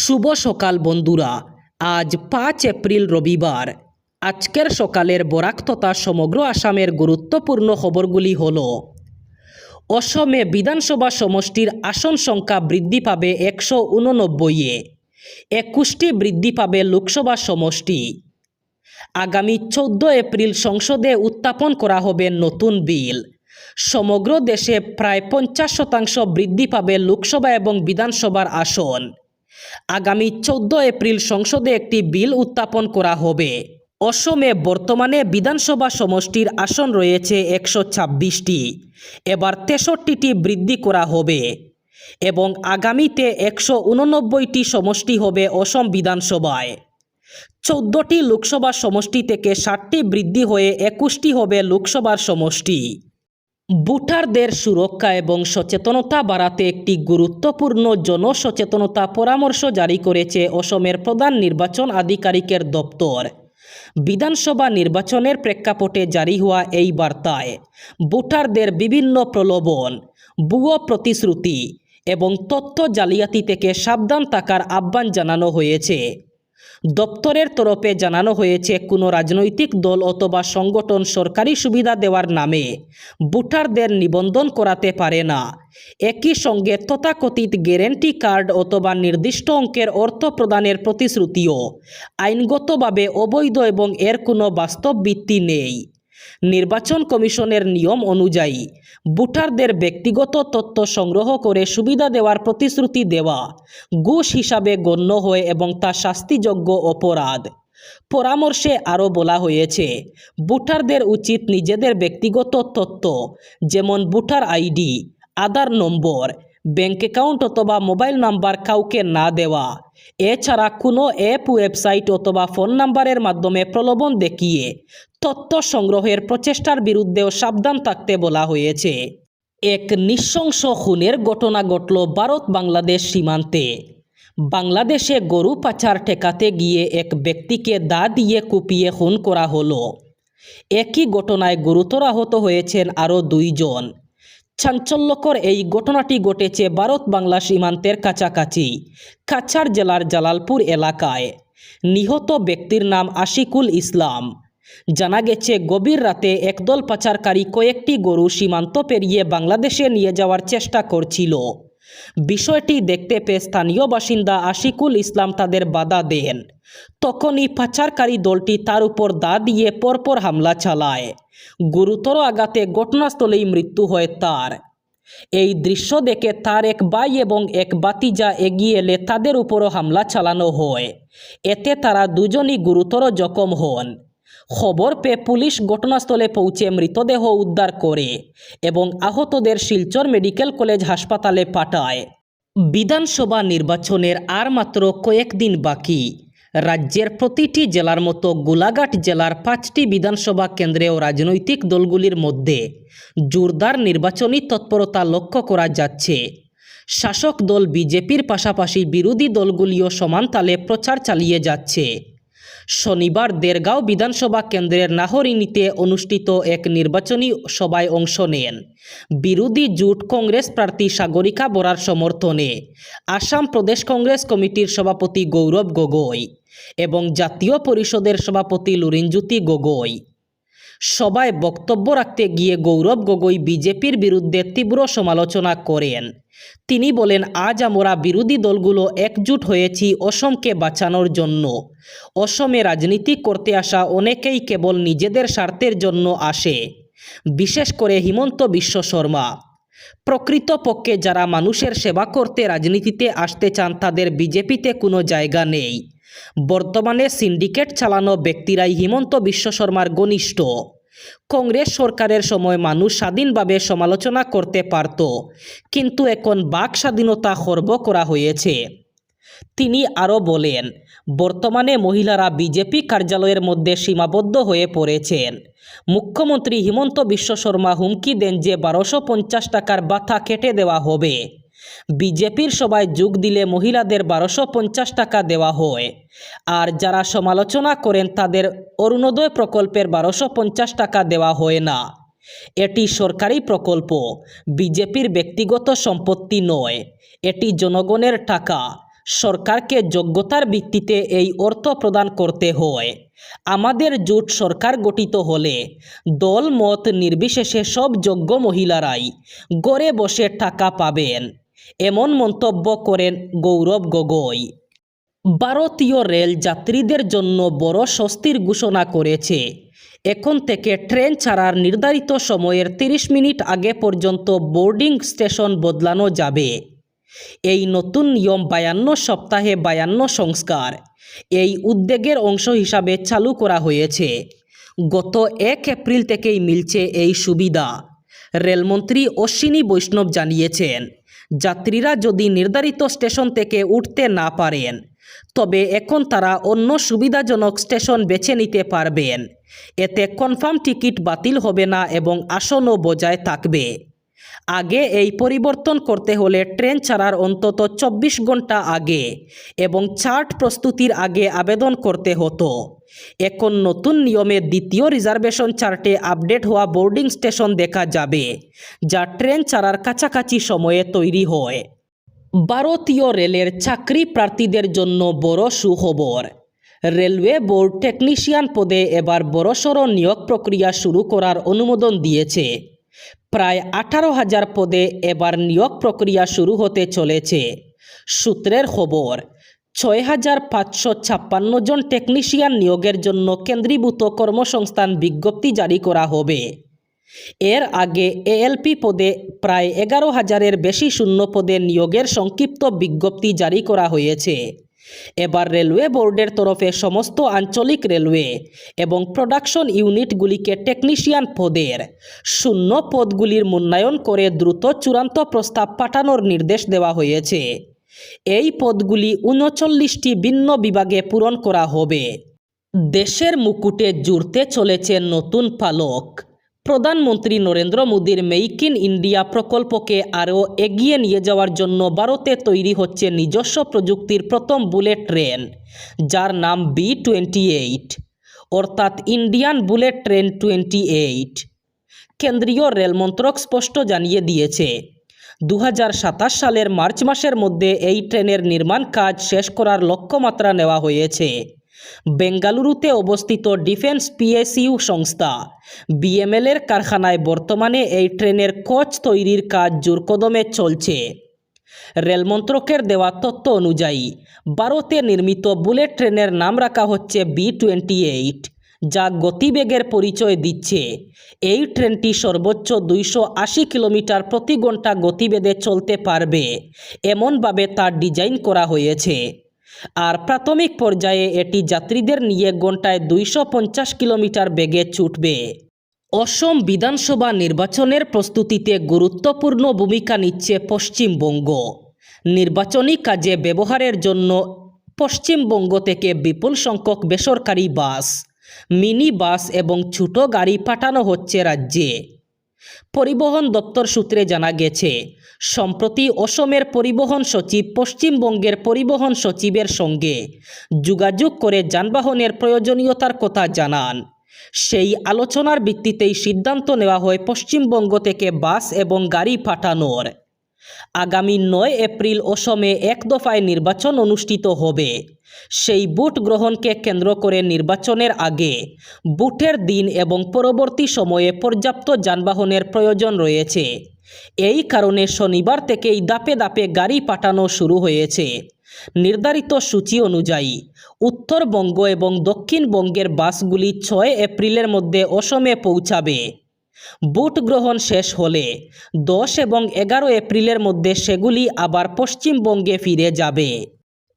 শুভ সকাল বন্ধুরা। আজ 5 এপ্রিল রবিবার। আজকের সকালের বরাক তথা সমগ্র আসামের গুরুত্বপূর্ণ খবরগুলি হল: অসমে বিধানসভা সমষ্টির আসন সংখ্যা বৃদ্ধি পাবে 189-এ, 21টি বৃদ্ধি পাবে লোকসভা সমষ্টি। আগামী 14 এপ্রিল সংসদে উত্থাপন করা হবে নতুন বিল। সমগ্র দেশে প্রায় 50% বৃদ্ধি পাবে লোকসভা এবং বিধানসভার আসন। আগামী 14 এপ্রিল সংসদে একটি বিল উত্থাপন করা হবে। অসমে বর্তমানে বিধানসভা সমষ্টির আসন রয়েছে 126টি, এবার 63টি বৃদ্ধি করা হবে এবং আগামীতে 189টি সমষ্টি হবে অসম বিধানসভায়। 14টি লোকসভা সমষ্টি থেকে 60টি বৃদ্ধি হয়ে 21টি হবে লোকসভার সমষ্টি। ভোটারদের সুরক্ষা এবং সচেতনতা বাড়াতে একটি গুরুত্বপূর্ণ জনসচেতনতা পরামর্শ জারি করেছে অসমের প্রধান নির্বাচন আধিকারিকের দপ্তর। বিধানসভা নির্বাচনের প্রেক্ষাপটে জারি হওয়া এই বার্তায় ভোটারদের বিভিন্ন প্রলোভন, ভুয়ো প্রতিশ্রুতি এবং তথ্য জালিয়াতি থেকে সাবধান থাকার আহ্বান জানানো হয়েছে। দপ্তরের তরফে জানানো হয়েছে, কোনো রাজনৈতিক দল অথবা সংগঠন সরকারি সুবিধা দেওয়ার নামে ভোটারদের নিবন্ধন করাতে পারে না। একই সঙ্গে তথাকথিত গ্যারেন্টি কার্ড অথবা নির্দিষ্ট অঙ্কের অর্থ প্রদানের প্রতিশ্রুতিও আইনগতভাবে অবৈধ এবং এর কোনো বাস্তব ভিত্তি নেই। নির্বাচন কমিশনের নিয়ম অনুযায়ী ভোটারদের ব্যক্তিগত তথ্য সংগ্রহ করে সুবিধা দেওয়ার প্রতিশ্রুতি দেওয়া ঘুষ হিসাবে গণ্য হয় এবং তা শাস্তিযোগ্য অপরাধ। পরামর্শে আরও বলা হয়েছে, ভোটারদের উচিত নিজেদের ব্যক্তিগত তথ্য যেমন ভোটার আইডি, আধার নম্বর, ব্যাংক অ্যাকাউন্ট অথবা মোবাইল নাম্বার কাউকে না দেওয়া। এছাড়া কোনো অ্যাপ, ওয়েবসাইট অথবা ফোন নাম্বারের মাধ্যমে প্রলোভন দেখিয়ে তথ্য সংগ্রহের প্রচেষ্টার বিরুদ্ধেও সাবধান থাকতে বলা হয়েছে। এক নৃশংস খুনের ঘটনা ঘটল ভারত বাংলাদেশ সীমান্তে। বাংলাদেশে গরু পাচার ঠেকাতে গিয়ে এক ব্যক্তিকে দা দিয়ে কুপিয়ে খুন করা হলো। একই ঘটনায় গুরুতর আহত হয়েছেন আরও 2 জন। চাঞ্চল্যকর এই ঘটনাটি ঘটেছে ভারত বাংলা সীমান্তের কাছাকাছি কাছাড় জেলার জালালপুর এলাকায়। নিহত ব্যক্তির নাম আশিকুল ইসলাম। জানা গেছে, গভীর রাতে একদল পাচারকারী কয়েকটি গরু সীমান্ত পেরিয়ে বাংলাদেশে নিয়ে যাওয়ার চেষ্টা করছিল। বিষয়টি দেখতে পেয়ে স্থানীয় বাসিন্দা আশিকুল ইসলাম তাদের বাধা দেন। তখনই পাচারকারী দলটি তার উপর দা দিয়ে পরপর হামলা চালায়। গুরুতর আঘাতে ঘটনাস্থলেই মৃত্যু হয় তার। এই দৃশ্য দেখে তার এক ভাই এবং এক ভাতিজা এগিয়ে এলে তাদের উপরও হামলা চালানো হয়। এতে তারা দুজনই গুরুতর জখম হন। খবর পেয়ে পুলিশ ঘটনাস্থলে পৌঁছে মৃতদেহ উদ্ধার করে এবং আহতদের শিলচর মেডিকেল কলেজ হাসপাতালে পাঠায়। বিধানসভা নির্বাচনের আর মাত্র কয়েকদিন বাকি। রাজ্যের প্রতিটি জেলার মতো গোলাঘাট জেলার 5টি বিধানসভা কেন্দ্রেও রাজনৈতিক দলগুলির মধ্যে জোরদার নির্বাচনী তৎপরতা লক্ষ্য করা যাচ্ছে। শাসক দল বিজেপির পাশাপাশি বিরোধী দলগুলিও সমান তালে প্রচার চালিয়ে যাচ্ছে। শনিবার দেরগাঁও বিধানসভা কেন্দ্রের নাহরিনীতে অনুষ্ঠিত এক নির্বাচনী সভায় অংশ নেন বিরোধী জোট কংগ্রেস প্রার্থী সাগরিকা বরার সমর্থনে আসাম প্রদেশ কংগ্রেস কমিটির সভাপতি গৌরব গগৈ এবং জাতীয় পরিষদের সভাপতি লুরিনজ্যোতি গগৈ। সভায় বক্তব্য রাখতে গিয়ে গৌরব গগৈ বিজেপির বিরুদ্ধে তীব্র সমালোচনা করেন। তিনি বলেন, আজ আমরা বিরোধী দলগুলো একজোট হয়েছি অসমকে বাঁচানোর জন্য। অসমে রাজনীতি করতে আসা অনেকেই কেবল নিজেদের স্বার্থের জন্য আসে, বিশেষ করে হিমন্ত বিশ্ব শর্মা। প্রকৃতপক্ষে যারা মানুষের সেবা করতে রাজনীতিতে আসতে চান তাদের বিজেপিতে কোনো জায়গা নেই। বর্তমানে সিন্ডিকেট চালানো ব্যক্তিরাই হিমন্ত বিশ্ব শর্মার ঘনিষ্ঠ। কংগ্রেস সরকারের সময় মানুষ স্বাধীনভাবে সমালোচনা করতে পারত, কিন্তু এখন বাক স্বাধীনতা খর্ব করা হয়েছে। তিনি আরও বলেন, বর্তমানে মহিলারা বিজেপি কার্যালয়ের মধ্যে সীমাবদ্ধ হয়ে পড়েছেন। মুখ্যমন্ত্রী হিমন্ত বিশ্ব শর্মা হুমকি দেন যে 1250 টাকার ভাতা কেটে দেওয়া হবে। বিজেপির সভায় যোগ দিলে মহিলাদের 1250 টাকা দেওয়া হয়। আর যারা সমালোচনা করেন তাদের অরুণোদয় প্রকল্পের 1250 টাকা দেওয়া হয় না। এটি সরকারি প্রকল্প, বিজেপির ব্যক্তিগত সম্পত্তি নয়। এটি জনগণের টাকা। সরকারকে যোগ্যতার ভিত্তিতে এই অর্থ প্রদান করতে হয়। আমাদের জোট সরকার গঠিত হলে দল মত নির্বিশেষে সব যোগ্য মহিলারাই ঘরে বসে টাকা পাবেন, এমন মন্তব্য করেন গৌরব গগৈ। ভারতীয় রেল যাত্রীদের জন্য বড় স্বস্তির ঘোষণা করেছে। এখন থেকে ট্রেন ছাড়ার নির্ধারিত সময়ের 30 মিনিট আগে পর্যন্ত বোর্ডিং স্টেশন বদলানো যাবে। এই নতুন নিয়ম 52 সপ্তাহে 52 সংস্কার এই উদ্যোগের অংশ হিসাবে চালু করা হয়েছে। গত 1 এপ্রিল থেকেই মিলছে এই সুবিধা। রেলমন্ত্রী অশ্বিনী বৈষ্ণব জানিয়েছেন, যাত্রীরা যদি নির্ধারিত স্টেশন থেকে উঠতে না পারেন তবে এখন তারা অন্য সুবিধাজনক স্টেশন বেছে নিতে পারবেন। এতে কনফার্ম টিকিট বাতিল হবে না এবং আসনও বজায় থাকবে। আগে এই পরিবর্তন করতে হলে ট্রেন ছাড়ার অন্তত 24 ঘন্টা আগে এবং চার্ট প্রস্তুতির আগে আবেদন করতে হতো। এখন নতুন নিয়মে দ্বিতীয় রিজার্ভেশন চার্টে আপডেট হওয়া বোর্ডিং স্টেশন দেখা যাবে, যা ট্রেন ছাড়ার কাছাকাছি সময়ে তৈরি হয়। ভারতীয় রেলের চাকরি প্রার্থীদের জন্য বড় সুখবর। রেলওয়ে বোর্ড টেকনিশিয়ান পদে এবার বড়সড় নিয়োগ প্রক্রিয়া শুরু করার অনুমোদন দিয়েছে। প্রায় 18,000 পদে এবার নিয়োগ প্রক্রিয়া শুরু হতে চলেছে। সূত্রের খবর, 6,556 জন টেকনিশিয়ান নিয়োগের জন্য কেন্দ্রীভূত কর্মসংস্থান বিজ্ঞপ্তি জারি করা হবে। এর আগে এএলপি পদে প্রায় 11,000-এর বেশি শূন্য পদে নিয়োগের সংক্ষিপ্ত বিজ্ঞপ্তি জারি করা হয়েছে। এবার রেলওয়ে বোর্ডের তরফে সমস্ত আঞ্চলিক রেলওয়ে এবং প্রোডাকশন ইউনিটগুলিকে টেকনিশিয়ান পদের শূন্য পদগুলির মূল্যায়ন করে দ্রুত চূড়ান্ত প্রস্তাব পাঠানোর নির্দেশ দেওয়া হয়েছে। এই পদগুলি 39টি ভিন্ন বিভাগে পূরণ করা হবে। দেশের মুকুটে জুড়তে চলেছে নতুন পালক। প্রধানমন্ত্রী নরেন্দ্র মোদীর মেক ইন ইন্ডিয়া প্রকল্পকে আরও এগিয়ে নিয়ে যাওয়ার জন্য ভারতে তৈরি হচ্ছে নিজস্ব প্রযুক্তির প্রথম বুলেট ট্রেন, যার নাম B28, অর্থাৎ ইন্ডিয়ান বুলেট ট্রেন 28। কেন্দ্রীয় রেল মন্ত্রক স্পষ্ট জানিয়ে দিয়েছে, 2027 সালের মার্চ মাসের মধ্যে এই ট্রেনের নির্মাণ কাজ শেষ করার লক্ষ্যমাত্রা নেওয়া হয়েছে। বেঙ্গালুরুতে অবস্থিত ডিফেন্স PSU সংস্থা BML এর কারখানায় বর্তমানে এই ট্রেনের কোচ তৈরির কাজ জোরকদমে চলছে। রেল মন্ত্রকের দেওয়া তথ্য অনুযায়ী ভারতে নির্মিত বুলেট ট্রেনের নাম রাখা হচ্ছে B28, যা গতিবেগের পরিচয় দিচ্ছে। এই ট্রেনটি সর্বোচ্চ 280 কিলোমিটার প্রতি ঘন্টা গতিবেগে চলতে পারবে, এমনভাবে তার ডিজাইন করা হয়েছে। আর প্রাথমিক পর্যায়ে এটি যাত্রীদের নিয়ে ঘন্টায় 250 কিলোমিটার বেগে ছুটবে। অসম বিধানসভা নির্বাচনের প্রস্তুতিতে গুরুত্বপূর্ণ ভূমিকা নিচ্ছে পশ্চিমবঙ্গ। নির্বাচনী কাজে ব্যবহারের জন্য পশ্চিমবঙ্গ থেকে বিপুল সংখ্যক বেসরকারি বাস, মিনি বাস এবং ছোট গাড়ি পাঠানো হচ্ছে রাজ্যে। পরিবহন দপ্তর সূত্রে জানা গেছে, সম্প্রতি অসমের পরিবহন সচিব পশ্চিমবঙ্গের পরিবহন সচিবের সঙ্গে যোগাযোগ করে যানবাহনের প্রয়োজনীয়তার কথা জানান। সেই আলোচনার ভিত্তিতেই সিদ্ধান্ত নেওয়া হয় পশ্চিমবঙ্গ থেকে বাস এবং গাড়ি পাঠানোর। আগামী 9 এপ্রিল অসমে এক দফায় নির্বাচন অনুষ্ঠিত হবে। সেই ভোট গ্রহণকে কেন্দ্র করে নির্বাচনের আগে, ভোটের দিন এবং পরবর্তী সময়ে পর্যাপ্ত যানবাহনের প্রয়োজন রয়েছে। এই কারণে শনিবার থেকেই ধাপে ধাপে গাড়ি পাঠানো শুরু হয়েছে। নির্ধারিত সূচি অনুযায়ী উত্তরবঙ্গ এবং দক্ষিণবঙ্গের বাসগুলি 6 এপ্রিলের মধ্যে অসমে পৌঁছাবে। ভোট গ্রহণ শেষ হলে 10 এবং 11 এপ্রিলের মধ্যে সেগুলি আবার পশ্চিমবঙ্গে ফিরে যাবে।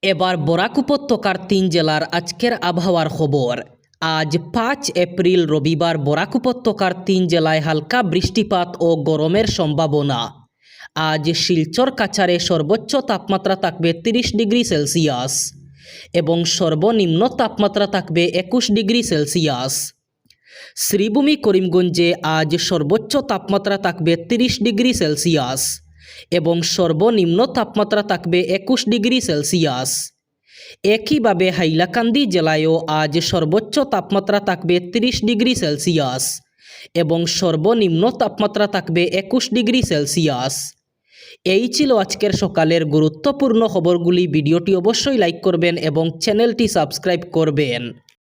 এবার বরাক উপত্যকার 3 জেলার আজকের আবহাওয়ার খবর। আজ 5 এপ্রিল রবিবার বরাক উপত্যকার 3 জেলায় হালকা বৃষ্টিপাত ও গরমের সম্ভাবনা। আজ শিলচর কাছাড়ে সর্বোচ্চ তাপমাত্রা থাকবে 30 ডিগ্রি সেলসিয়াস এবং সর্বনিম্ন তাপমাত্রা থাকবে 21 ডিগ্রি সেলসিয়াস। শ্রীভূমি করিমগঞ্জে আজ সর্বোচ্চ তাপমাত্রা থাকবে 30 ডিগ্রি সেলসিয়াস এবং সর্বনিম্ন তাপমাত্রা থাকবে 21 ডিগ্রি সেলসিয়াস। একইভাবে হাইলাকান্দি জেলায়ও আজ সর্বোচ্চ তাপমাত্রা থাকবে 30 ডিগ্রি সেলসিয়াস এবং সর্বনিম্ন তাপমাত্রা থাকবে 21 ডিগ্রি সেলসিয়াস। এই ছিল আজকের সকালের গুরুত্বপূর্ণ খবরগুলি। ভিডিওটি অবশ্যই লাইক করবেন এবং চ্যানেলটি সাবস্ক্রাইব করবেন।